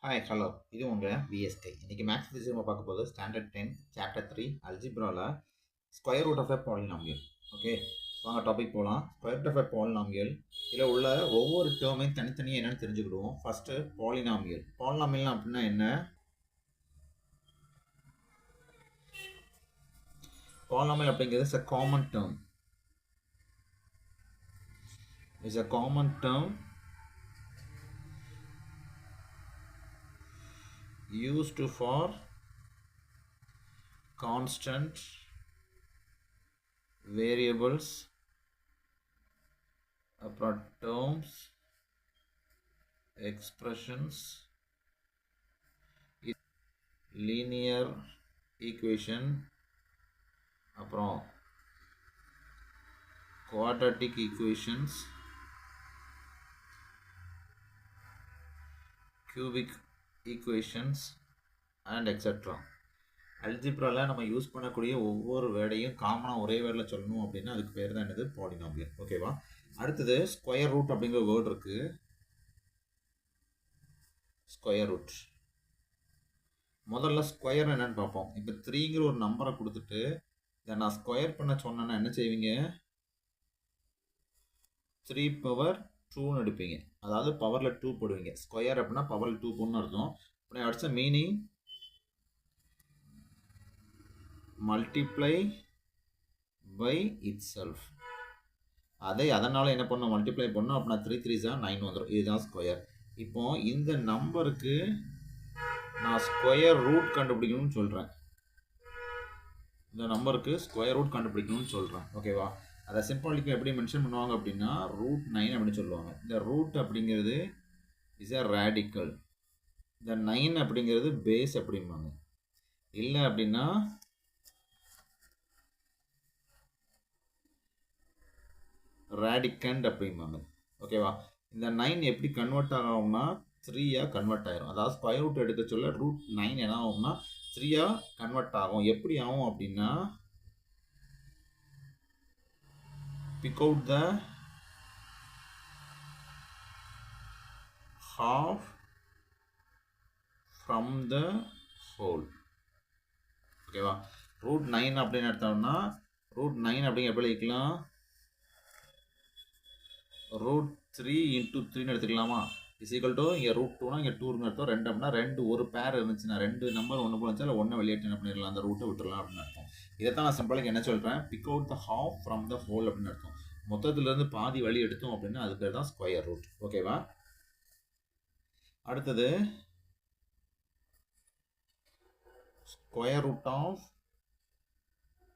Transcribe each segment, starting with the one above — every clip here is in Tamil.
ஹாய் ஹலோ இது உங்கள் விஎஸ்கே. இன்றைக்கி மேக்ஸ் ஃபிசிக்ஸ் நம்ம பார்க்க போகுது ஸ்டாண்டர்ட் 10 சாப்டர் 3 அல்ஜிப்ராவில் square root of a polynomial. Okay, வாங்க டாபிக் போகலாம். Square root of a polynomial இதில் உள்ள ஒவ்வொரு டேர்மையும் தனித்தனியாக என்னென்னு தெரிஞ்சுக்கிடுவோம். First polynomial. பாலினாமியல் அப்படின்னா என்ன? பாலினாமியல் அப்படிங்கிறது is a common term. Is a common term used for constant variables, அப்புறம் terms, expressions, linear equation, அப்புறம் quadratic equations, cubic equations and etc. அல்ஜிப்ராவில் நம்ம யூஸ் பண்ணக்கூடிய ஒவ்வொரு வேர்டையும் காமனாக ஒரே வேர்டில் சொல்லணும் அப்படின்னா அதுக்கு பேர் தான் என்னது? பாலினாமியல். ஓகேவா? அடுத்தது ஸ்கொயர் ரூட் அப்படிங்கிற வேர்டு இருக்கு. ஸ்கொயர் ரூட் முதல்ல ஸ்கொயர் என்னன்னு பார்ப்போம். இப்போ 3ங்கிற ஒரு நம்பரை கொடுத்துட்டு இதை நான் ஸ்கொயர் பண்ண சொன்னேன்னா என்ன செய்வீங்க? 3 பவர் 2ன்னு எடுப்பீங்க. அதாவது பவரில் 2 போடுவீங்க. ஸ்கொயர் அப்படின்னா பவரில் 2 போடணும்னு அர்த்தம். இப்போ அடுத்த meaning multiply by itself. அதனால் என்ன பண்ணணும்? மல்டிப்ளை பண்ணணும். அப்படின்னா 3 3s 9 வந்துடும். இதுதான் ஸ்கொயர். இப்போ இந்த நம்பருக்கு நான் ஸ்கொயர் ரூட் கண்டுபிடிக்கணும்னு சொல்கிறேன். இந்த நம்பருக்கு ஸ்கொயர் ரூட் கண்டுபிடிக்கணும்னு சொல்கிறேன். ஓகேவா? அதை சிம்பிளிக்கு எப்படி மென்ஷன் பண்ணுவாங்க அப்படின்னா ரூட் 9 அப்படின்னு சொல்லுவாங்க. இந்த ரூட் அப்படிங்கிறது இஸ் அ ரேடிக்கல். இந்த 9 அப்படிங்கிறது பேஸ் அப்படிம்பாங்க. இல்லை அப்படின்னா ரேடிக்கண்ட் அப்படிம்பாங்க. ஓகேவா? இந்த 9 எப்படி கன்வெர்ட் ஆகும்னா 3யா கன்வெர்ட் ஆயிரும். அதாவது ஸ்கொயர் ரூட் எடுக்க சொல்ல ரூட் 9 என்ன ஆகும்னா 3யா கன்வெர்ட் ஆகும். எப்படி ஆகும் அப்படின்னா big out the half from the whole. ஓகேவா? ரூட் 9 அப்படின்னு எடுத்தோம்னா ரூட் 9 அப்படிங்க எப்படி எழுதிக்கலாம்? ரூட் 3 இன்டூ 3ன்னு எடுத்துக்கலாமா? இஸ் ஈக்குவல் டு இங்கே ரூட் 2னா இங்கே 2ன்னு அர்த்தம். 2 அப்படின்னா 2 ஒரு பேர் இருந்துச்சுன்னா 2 நம்பர் ஒன்று போலச்சா இல்லை ஒன்றை வெளியேற்ற என்ன பண்ணிடலாம்? அந்த ரூட்டை விட்டுடலாம் அப்படின்னு அர்த்தம். இதைத்தான் நான் சிம்பிளுக்கு என்ன சொல்கிறேன்? Big out the half from the whole அப்படின்னு அர்த்தம். மொத்தத்துலேருந்து பாதி வழி எடுத்தோம் அப்படின்னா அது பேர் தான் ஸ்கொயர் ரூட். ஓகேவா? அடுத்தது ஸ்கொயர் ரூட் ஆஃப்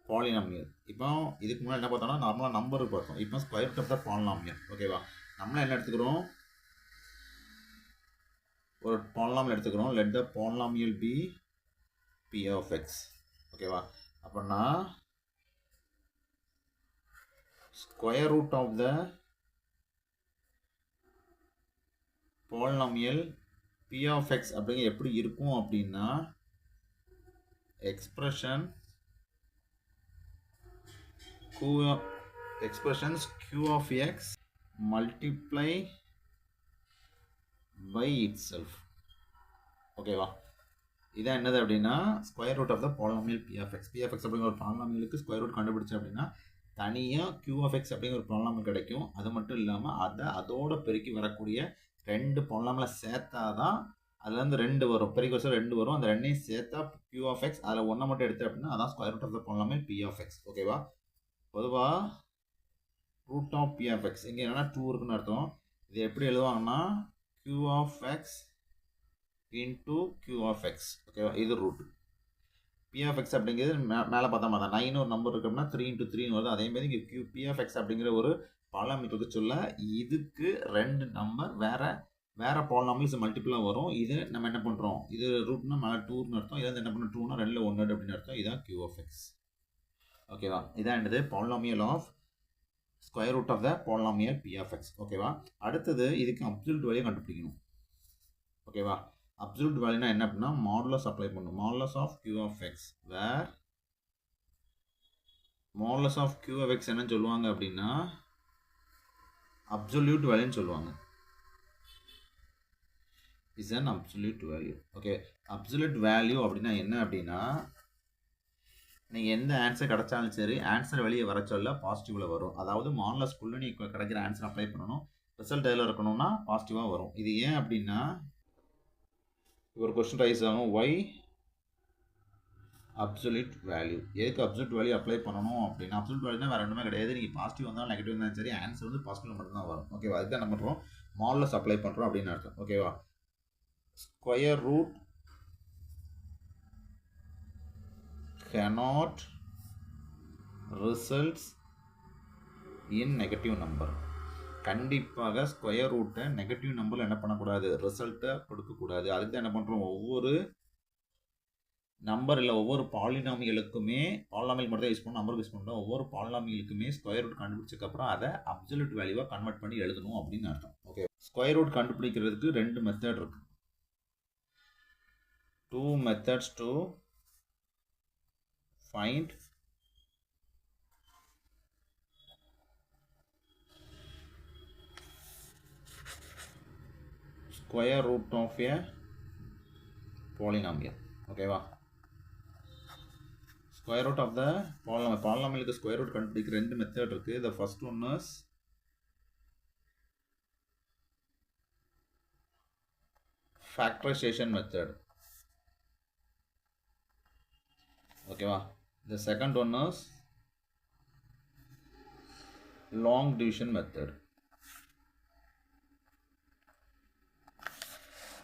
பாலினாமியல். இப்போ இதுக்கு முன்னாடி என்ன பார்த்தோம்னா நார்மலாக நம்பருக்கு பார்த்தோம். இப்போ square root of the polynomial. ஓகேவா? நம்மள என்ன எடுத்துக்கிறோம்? ஒரு பாலினாமியல் எடுத்துக்கிறோம். Let the polynomial p p of x. ஓகேவா? அப்படின்னா square root of the polynomial p of x அப்படிங்க எப்படி இருக்கும் அப்படின்னா expressions q of x multiply by itself. ஓகேவா? இதான் என்னது அப்படின்னா square root of the polynomial p of x. P of x அப்படிங்கிற ஒரு பாலினாமியலுக்கு ஸ்கொயர் ரூட் கண்டுபிடிச்சு அப்படின்னா தனியாக q ஆஃப் எக்ஸ் அப்படிங்கிற ஒரு பாலினாமியல் கிடைக்கும். அது மட்டும் இல்லாமல் அதோட பெருக்கி வரக்கூடிய 2 பாலினாமியலை சேர்த்தாதான் அதுலேருந்து 2 வரும். பெருக்கி வச்சா 2 வரும். அந்த 2ஐயும் சேர்த்தா q ஆஃப் எக்ஸ். அதில் ஒன்றை மட்டும் எடுத்து அப்படின்னா அதான் square root of the polynomial p of x. ஓகேவா? பொதுவாக root of p of x இங்கே என்னன்னா 2 இருக்குன்னு அர்த்தம். இது எப்படி எழுதுவாங்கன்னா q of x into q of x. ஓகேவா? இது ரூட். பி ஆஃப் எக்ஸ் அப்படிங்கிறது மேலே பார்த்தா மாதிரி 9 ஒரு நம்பர் இருக்கு அப்படின்னா 3 இன்டூ 3 வருது. அதேமாதிரி இங்கே பி ஆஃப் எக்ஸ் அப்படிங்கிற ஒரு பாலினாமியலுக்கு சொல்ல இதுக்கு 2 நம்பர் வேற பாலினாமியல்ஸ் மல்டிபிளாக வரும். இது நம்ம என்ன பண்ணுறோம்? இது ரூட்னா மேலே 2ன்னு அர்த்தம். இதை என்ன பண்ண 2னா 2ல் 1 அப்படின்னு அர்த்தம். இதுதான் q ஆஃப் எக்ஸ். ஓகேவா? இதான் என்னது? Polynomial of square root of the polynomial p of x. ஓகேவா? அடுத்தது இதுக்கு அப்சல்யூட் வேல்யூ கண்டுபிடிக்கணும். ஓகேவா? அப்சல்யூட் வேல்யூனா என்ன அப்படின்னா மாடுலஸ் அப்ளை பண்ணணும். Modulus of q of x where modulus of q of x என்னன்னு சொல்லுவாங்க அப்படின்னா அப்சல்யூட் வேல்யூன்னு சொல்லுவாங்க. Is an absolute value. Okay, absolute value அப்படின்னா என்ன அப்படின்னா, நீங்கள் எந்த ஆன்சர் கிடைச்சாலும் சரி, ஆன்சர் வெளியே வர சொல்ல பாசிட்டிவில் வரும். அதாவது மாடலஸ்குள்ளே நீங்கள் கிடைக்கிற ஆன்சர் அப்ளை பண்ணணும், ரிசல்ட் எதில் இருக்கணும்னா பாசிட்டிவாக வரும். இது ஏன் அப்படின்னா, ஒரு கொஸ்டின் ரைஸ் ஆகும், ஒய் அப்சல்யூட் வேல்யூ. எதுக்கு அப்சல்யூட் வேல்யூ அப்ளை பண்ணணும் அப்படின்னா, அப்சல்யூட் வேல்யூனா வேறு ஒன்றுமே கிடையாது. நீங்கள் பாசிட்டிவ் வந்தாலும் நெகட்டிவ் இருந்தாலும் சரி, ஆன்சர் வந்து பாசிட்டிவ் மட்டும்தான் வரும். ஓகேவா, அதுக்கு என்ன பண்ணுறோம், மாடலஸ் அப்ளை பண்ணுறோம் அப்படின்னு அர்த்தம். ஓகேவா, square root cannot results in negative number. கண்டிப்பாக ஸ்கொயர் ரூட்டை நெகட்டிவ் நம்பரில் என்ன பண்ணக்கூடாது, ரிசல்ட்டை கொடுக்கக்கூடாது. அதுக்கு தான் என்ன பண்ணுறோம், ஒவ்வொரு நம்பர் இல்லை ஒவ்வொரு பாலினாமியலுக்குமே, பாலினாமியல் மட்டும் தான் யூஸ் பண்ணணும், நம்பர் யூஸ் பண்ணணும். ஒவ்வொரு பாலினாமியலுக்குமே ஸ்கொயர் ரூட் கண்டுபிடிச்சதுக்கப்புறம் அதை அப்சல்யூட் வேல்யூவாக கன்வெர்ட் பண்ணி எழுதணும் அப்படின்னு அர்த்தம். ஓகே, ஸ்கொயர் ரூட் கண்டுபிடிக்கிறதுக்கு 2 மெத்தட் இருக்கு. 2 methods to find square root of a polynomial. ஓகேவா, ஸ்கொயர் ரூட் ஆஃப் த பாலினாமியலுக்கு ஸ்கொயர் ரூட் கண்டுபிடிக்க 2 மெத்தட் இருக்குது. The first one is factorization method. ஓகேவா, the second one is long division method.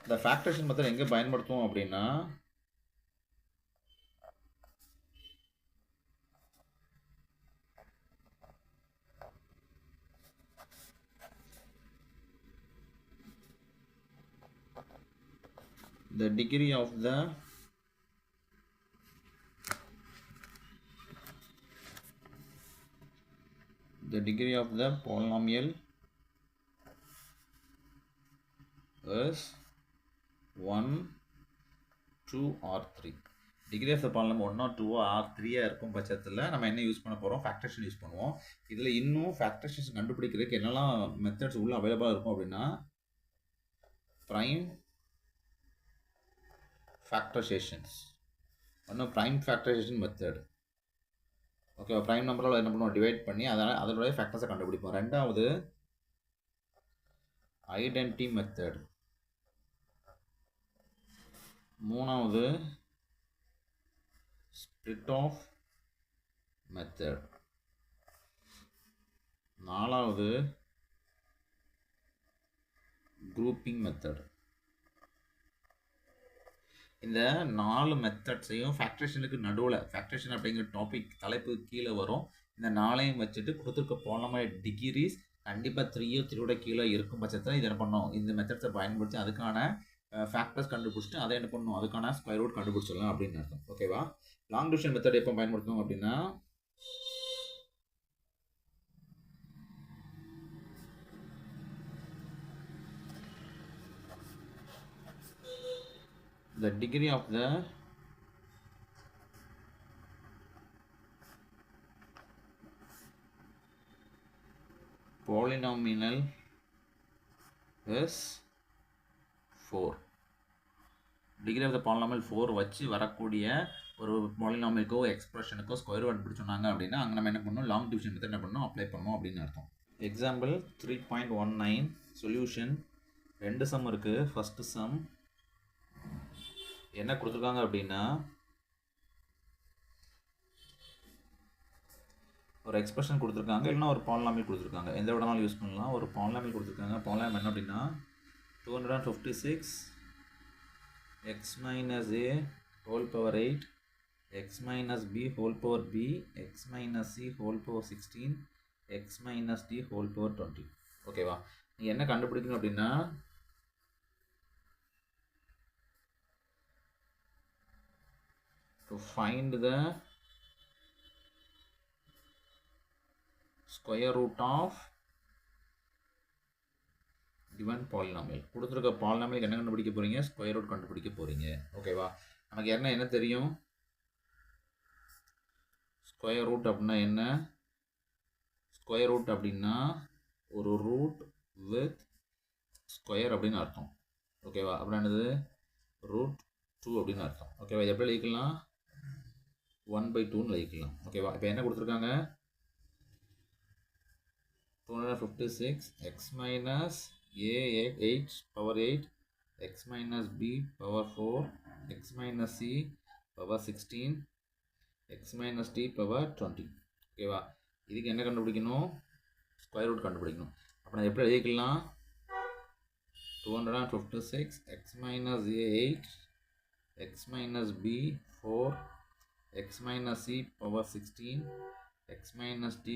இந்த factorization method எங்கே பயன்படுத்துவோம் அப்படின்னா, the degree of the polynomial is 1, 2 or 3. Degree of the polynomial 1 or 2 or 3 இருக்கும் பட்சத்தில் நம்ம என்ன யூஸ் பண்ண போகிறோம், ஃபேக்டரைசேஷன் யூஸ் பண்ணுவோம். இதில் இன்னும் ஃபேக்டரைசேஷன் கண்டுபிடிக்கிறதுக்கு என்னெல்லாம் மெத்தட்ஸ் உள்ள அவைலபிளாக இருக்கும் அப்படின்னா, ப்ரைம் ஃபேக்டரைசேஷன்ஸ், ஒன்றும் prime factorisation method. Okay, prime நம்பரால் என்ன பண்ணுவோம், டிவைட் பண்ணி அதனுடைய ஃபேக்டர்ஸை கண்டுபிடிப்போம். ரெண்டாவது ஐடென்டி மெத்தட். மூணாவது ஸ்ப்ளிட் ஆஃப் மெத்தட். நாலாவது குரூப்பிங் மெத்தட். இந்த 4 மெத்தட்ஸையும் ஃபேக்டரேஷனுக்கு நடுவில், ஃபேக்டரேஷன் அப்படிங்கிற டாபிக் தலைப்பு கீழே வரும். இந்த 4ஐயும் வச்சுட்டு கொடுத்துருக்க பாலினாமியல் டிகிரிஸ் கண்டிப்பாக 3 கீழே இருக்கும் பட்சத்தில் இது என்ன பண்ணோம், இந்த மெத்தட்ஸை பயன்படுத்தி அதுக்கான ஃபேக்டர்ஸ் கண்டுபிடிச்சிட்டு அதை என்ன பண்ணணும், அதுக்கான ஸ்கொயர் ரூட் கண்டுபிடிச்சிடலாம் அப்படின்னு அர்த்தம். ஓகேவா, லாங் டிவிஷன் மெத்தட் எப்போ பயன்படுத்தணும் அப்படின்னா, the degree of the polynomial is 4. Degree of the polynomial 4 வச்சு வரக்கூடிய ஒரு பாலினாமியலுக்கோ எக்ஸ்பிரஷனுக்கோ ஸ்கொயர் ரூட் பிடிச்சோன்னாங்க அப்படின்னா அங்கே நம்ம என்ன பண்ணணும், லாங் டிவிஷன் மெத்தட் என்ன பண்ணணும், அப்ளை பண்ணணும் அப்படின்னு அர்த்தம். Example 3.19 solution. 2 சம் இருக்குது. ஃபஸ்ட்டு சம் என்ன கொடுத்துருக்காங்க அப்படின்னா, ஒரு எக்ஸ்பிரஷன் கொடுத்துருக்காங்க, இல்லைனா ஒரு பாலினாமியல் கொடுத்துருக்காங்க. எந்த விடனாலும் யூஸ் பண்ணலாம். ஒரு பாலினாமியல் கொடுத்துருக்காங்க. பாலினாமியல் என்ன அப்படின்னா 256 x minus a whole power 8 x minus b whole power b x minus c whole power 16 x minus d whole power 20. ஓகேவா, நீங்கள் என்ன கண்டுபிடிக்கணும் அப்படின்னா, to find the square root of given polynomial. கொடுத்துருக்க பாலினாமியல் என்ன கண்டுபிடிக்க போகிறீங்க, ஸ்கொயர் ரூட் கண்டுபிடிக்க போகிறீங்க. ஓகேவா, நமக்கு என்ன தெரியும், ஸ்கொயர் ரூட் அப்படின்னா என்ன, ஸ்கொயர் ரூட் அப்படின்னா ஒரு ரூட் வித் ஸ்கொயர் அப்படின்னு அர்த்தம். ஓகேவா? அப்புறம் என்னது √2 அப்படின்னு அர்த்தம். ஓகேவா? இது எப்படி எழுதிக்கலாம்? 1/2ன்னு எழுதிக்கலாம். ஓகேவா? இப்போ என்ன கொடுத்துருக்காங்க? 256 x minus a 8 power 8 x minus b power 4 x minus c power 16 x minus d power 20. ஓகேவா? இதுக்கு என்ன கண்டுபிடிக்கணும்? ஸ்கொயர் ரூட் கண்டுபிடிக்கணும். அப்போ நான் எப்படி எழுதிக்கலாம்? 256 x minus a 8 x minus b 4 x minus c power 16 x minus d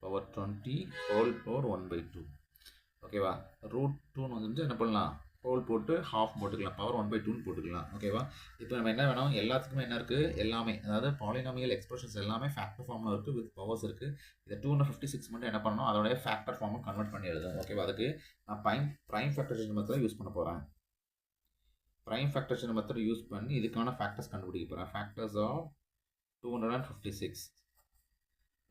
power 20 whole power 1/2. ஓகேவா? √2 வந்து என்ன பண்ணலாம்? ஹோல் போட்டு ஹாஃப் போட்டுக்கலாம், பவர் 1/2 போட்டுக்கலாம். ஓகேவா? இப்போ நம்ம என்ன வேணும்? எல்லாத்துக்குமே என்ன இருக்குது? எல்லாமே, அதாவது பாலினாமியல் எக்ஸ்பிரஷன்ஸ் எல்லாமே ஃபேக்டர் ஃபார்மில் இருக்குது, வித் பவர்ஸ் இருக்குது. இதை 256 மட்டும் என்ன பண்ணணும்? அதோடைய ஃபேக்டர் ஃபார்மை கன்வெர்ட் பண்ணி எழுதும். ஓகேவா? அதுக்கு நான் ப்ரைம் ஃபேக்டரைசேஷன் மெத்தட் யூஸ் பண்ண போகிறேன். ப்ரைம் ஃபேக்டரைசேஷன் மெத்தட் யூஸ் பண்ணி இதுக்கான ஃபேக்டர்ஸ் கண்டுபிடிக்க போகிறேன். ஃபேக்டர்ஸ் ஆஃப் 256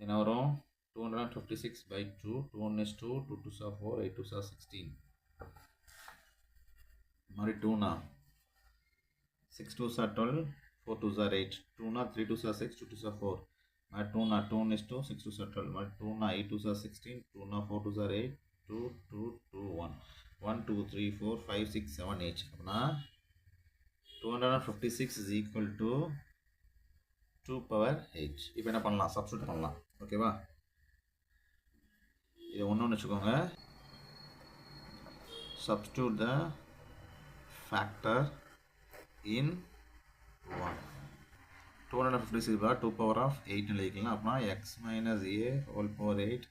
என்ன வரும்? 256/2, 2 1 is 2, 2 2s are 4, 8 2s are 16. மாதிரி 2 6 2s are 12, 4 2s are 8, 2 3 2s are 6, 2 2s are 4. மாதிரி 2 is 2, 6 2s are 12, மாதிரி 2 8 2s are 16, 2 4 2s are 8, 2 2 2 1 1 2 3 4 5 6 7 8. அப்படின்னா 256 is equal to 2 power 8. இப்போ என்ன பண்ணலாம்? சப்ஸ்டிட்யூட் பண்ணலாம். ஓகேவா? இதை ஒன்று வச்சுக்கோங்க. Substitute the factor in 1. 256 by 2 power of 8 எழுதிக்கலாம். அப்படின்னா x minus a whole power 8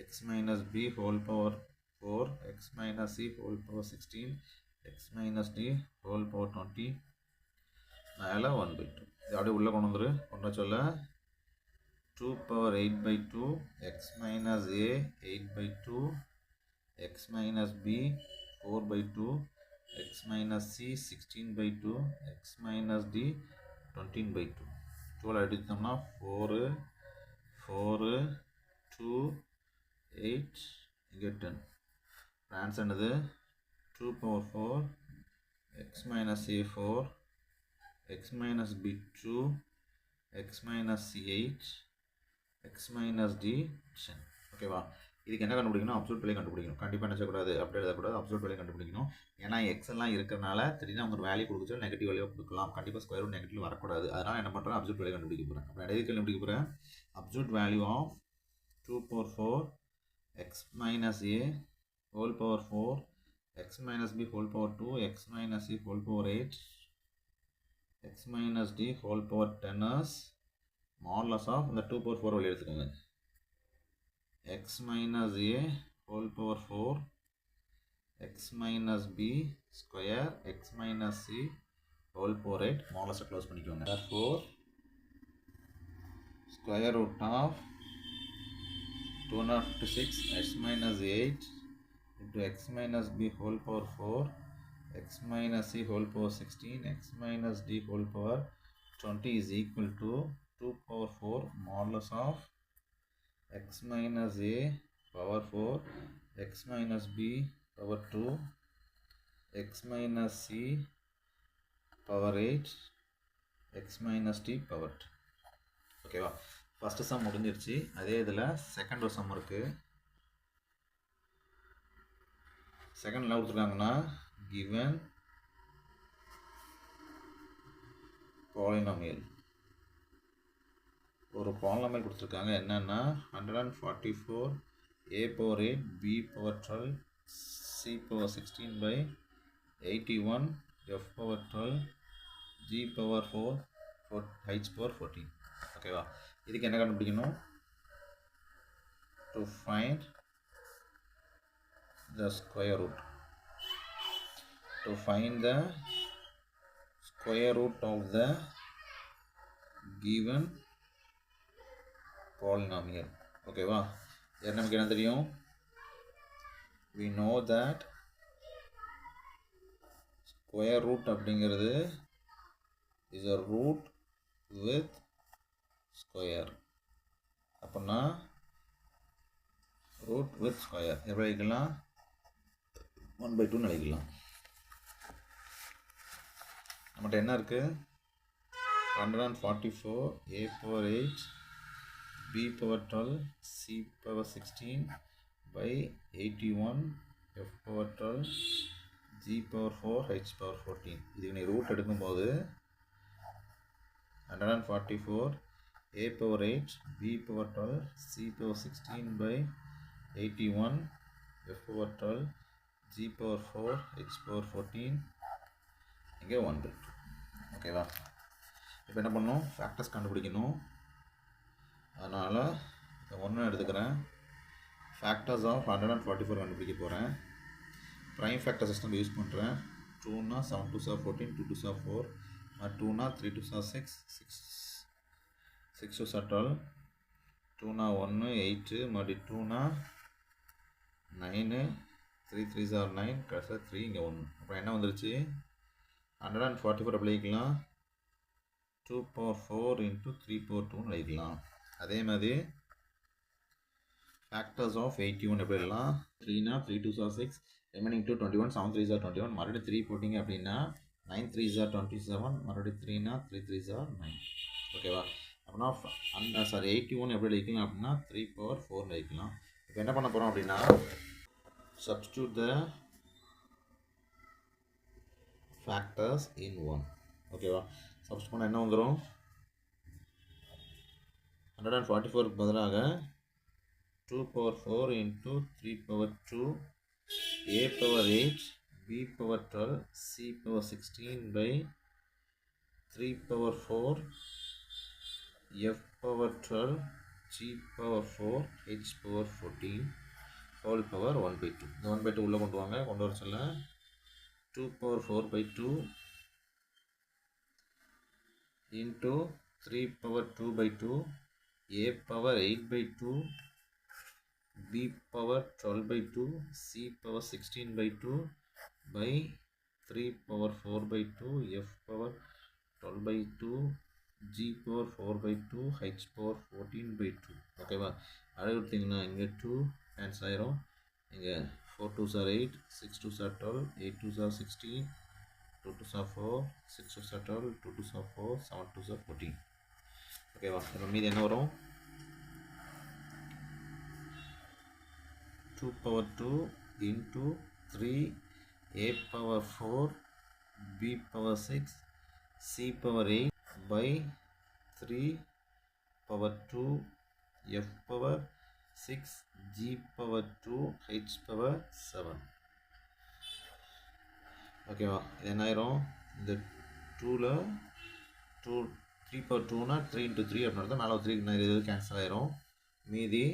x minus b whole power 4 x minus c whole power 16 x minus d whole power 20 மேலே 1/2. இது அப்படியே உள்ளே கொண்டு வந்துரு. கொண்டு சொல்ல 2 power 8/2 x minus a 8/2 x minus b 4/2 x minus c 16/2 x minus d 20/2. 12 எடுத்தோம்னா 4 4 2 8 இங்கே 10. ஆன்சர் என்னது? 2 power 4 x minus a 4 x minus b 2 x minus c 8 x minus d 10. ஓகேவா? இதுக்கு என்ன கண்டுபிடிக்கணும்? அப்சல்யூட் வேல்யூ கண்டுபிடிக்கணும். கண்டிப்பாக என்ன செய்யக்கூடாது? அப்படி எழுதக்கூடாது. அப்சல்யூட் வேல்யூ கண்டுபிடிக்கணும். ஏன்னா எக்ஸ் எல்லாம் இருக்கிறனால திடீர்னு அவங்க ஒரு வேல்யூ கொடுக்குறது நெகட்டிவ் வேல்யூ கொடுக்கலாம். கண்டிப்பாக ஸ்கொயர் ரூட் நெகட்டிவ் வரக்கூடாது. அதனால் என்ன பண்ணுறேன்? அப்சல்யூட் வேல்யூ கண்டுபிடிக்க போகிறேன். அப்போ எது கண்டுபிடிக்க போகிறேன்? Absolute value of 2 power 4 x minus a whole power 4 x minus b whole power 2 x minus c whole power 8 x minus d whole power 10 is modulus of இந்த 2 power 4 வெளியே எடுத்துக்கோங்க. x minus a whole power 4 x minus b square x minus c whole power 8 modulus close பண்ணிக்கோங்க. Therefore square root of 256 x minus 8 into x minus b whole power 4 x minus c whole power 16 x minus d whole power 20 is equal to 2 power 4 modulus of x minus a power 4 x minus b power 2 x minus c power 8 x minus d power 2. ஓகேவா? ஃபஸ்ட்டு சம் முடிஞ்சிருச்சு. அதே இதில் செகண்ட் ஒரு சம் இருக்குது. செகண்ட் என்ன கொடுத்துருக்காங்கன்னா, given polynomial ஒரு பாலினாமியல் கொடுத்துருக்காங்க. என்னென்னா 144 a power 8 b power 12 c power 16/81 f power 12 g power 4 h power 14. ஓகேவா? இதுக்கு என்ன கண்டுபிடிக்கணும்? to find the square root. To find the square root of the given polynomial. ஓகேவா? நமக்கு என்ன தெரியும்? we know that square root அப்படிங்கிறது is a root with square. அப்படின்னா root with square எப்படி எழுதிக்கலாம்? 1/2 எழுதிக்கலாம். நம்மகிட்ட என்ன இருக்குது? 144 a power 8 b power 12 c power 16 by 81 f power 12 g power 4 h power 14. இதுக்கு நீ ரூட் எடுக்கும்போது 144 a power 8 b power 12 c power 16 by 81 f power 12 g power 4 h power 14 இங்கே 1/2. ஓகேவா? இப்போ என்ன பண்ணணும்? ஃபேக்டர்ஸ் கண்டுபிடிக்கணும். அதனால் இந்த 1 எடுத்துக்கிறேன். ஃபேக்டர்ஸ் ஆஃப் 144 கண்டுபிடிக்க போகிறேன். ப்ரைம் ஃபேக்டர் சிஸ்டம் யூஸ் பண்ணுறேன். 2னா 7 2s are 14, 2 2s are 4, 2னா 3 2s are 6, 6 2s are 12, 2னா 1 8, மறுபடியும் 2னா 9, 3 3s are 9, கடைசியில் 3 இங்கே 1. அப்புறம் என்ன வந்துருச்சு? 144 எப்படி எழுதிக்கலாம்? 2 power 4 into 3 power 2 எழுதிக்கலாம். அதே மாதிரி ஃபேக்டர்ஸ் ஆஃப் 81 எப்படி எழுதலாம்? 3னா 3 2s are 6, remaining 2 21, 7 3s are 21, மறுபடியும் 3 போட்டிங்க அப்படின்னா 9 3s are 27, மறுபடியும் 3னா 3 3s are 9. ஓகேவா? அப்படின்னா 81 எப்படி எழுதிக்கலாம் அப்படின்னா 3 power 4 எழுதிக்கலாம். இப்போ என்ன பண்ண போகிறோம் அப்படின்னா substitute the factors in 1. ஓகேவா? சப்ஸ்டியூட் பண்ண என்ன வந்துடும்? 144 பதிலாக 2 power 4 into 3 power 2 a power 8 b power 12 c power 16 by 3 power 4 f power 12 g power 4 h power 14 whole power 1/2. இந்த 1/2 உள்ளே கொண்டு வாங்க. கொண்டு வர சொல்ல 2 power 4/2 into 3 power 2/2 a power 8/2 b power 12/2 c power 16/2 by 3 power 4/2 f power 12/2 g power 4/2 h power 14/2. ஓகேவா? அழகு கொடுத்தீங்கன்னா இங்கே 2 கேன்சல் ஆயிரும். இங்கே 4 2s are 8, 6 2s are 12, 8 2s are 16, 2 2s are 4, 6 2s are 12, 2 2s are 4, 7 2s are 14. ஓகேவா? இப்போ மீதி என்ன வரும்? 2 power 2 into 3 a power 4 b power 6 c power 8 by 3 power 2 f power 6 g power 2 h power 7. ஓகேவா? இது என்ன ஆயிரும்? இந்த 2ல் 3 power 2னா 3 into 3 அப்படின்னா மேலே 3 இது கேன்சல் ஆயிரும். மீதி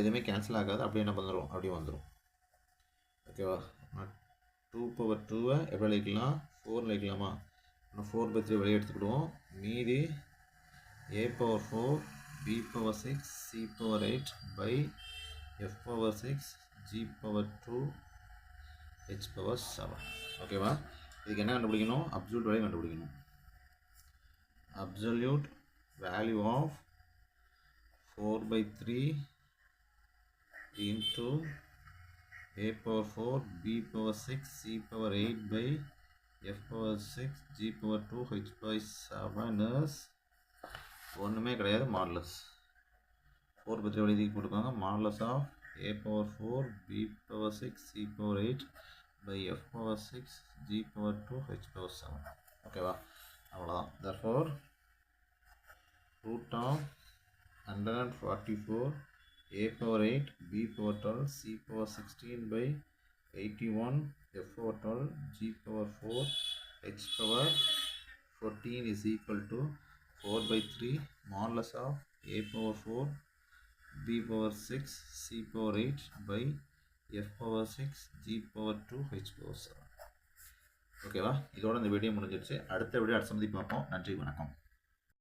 எதுவுமே கேன்சல் ஆகாது. அப்படியே என்ன பண்ணுறோம்? அப்படியே வந்துடும். ஓகேவா? 2 power 2 எப்படி எழுதிக்கலாம்? 4 எழுதிக்கலாமா? 4/3 வெளியே எடுத்துக்கிடுவோம். மீதி a power 4 b power 6 c power 8 by f power 6 g power 2 h power 7. ஓகேவா? இதுக்கு என்ன கண்டுபிடிக்கணும்? அப்சல்யூட் வேல்யூ கண்டுபிடிக்கணும். Absolute value of 4/3 into a power 4 b power 6 c power 8 by f power 6 g power 2 h by 7 is ஒன்றுமே கிடையாது. மாடுலஸ் 4/3 எழுதி போட்டுக்கோங்க. Modulus of a power 4 b power 6 c power 8 by f power 6 g power 2 h power 7. ஓகேவா? அவ்வளோதான். therefore root of 144 a power 8 b power 12 c power 16 by 81 f power 12 g power 4 h power 14 is equal to 4/3 modulus of a power 4 b power 6 c power 8 by f power 6 g power 2 h power 7. ஓகேவா? இதோட இந்த வீடியோ முடிஞ்சிருச்சு. அடுத்த வீடியோ அடுத்த சந்தி பார்ப்போம். நன்றி, வணக்கம்.